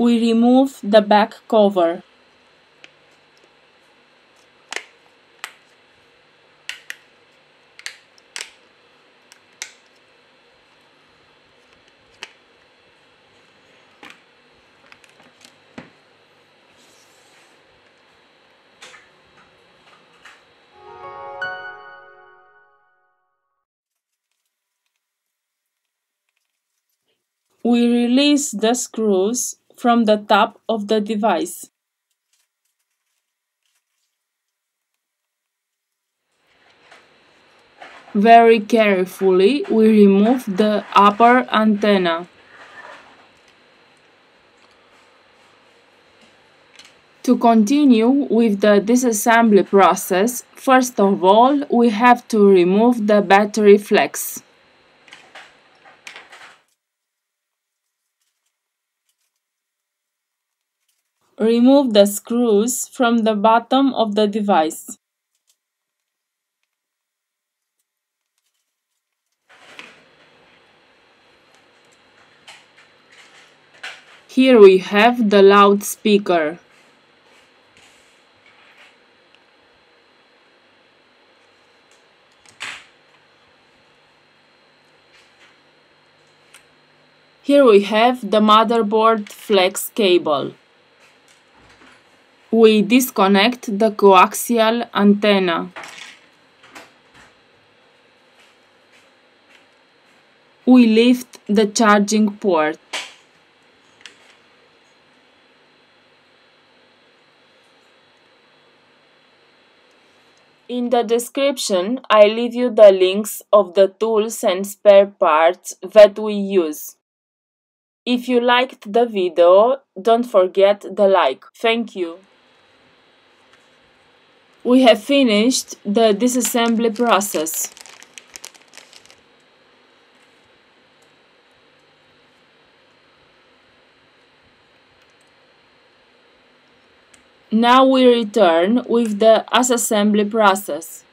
We remove the back cover. We release the screws from the top of the device. Very carefully, we remove the upper antenna. To continue with the disassembly process, first of all, we have to remove the battery flex. Remove the screws from the bottom of the device. Here we have the loudspeaker. Here we have the motherboard flex cable. We disconnect the coaxial antenna. We lift the charging port. In the description, I leave you the links of the tools and spare parts that we use. If you liked the video, don't forget the like. Thank you. We have finished the disassembly process. Now we return with the assembly process.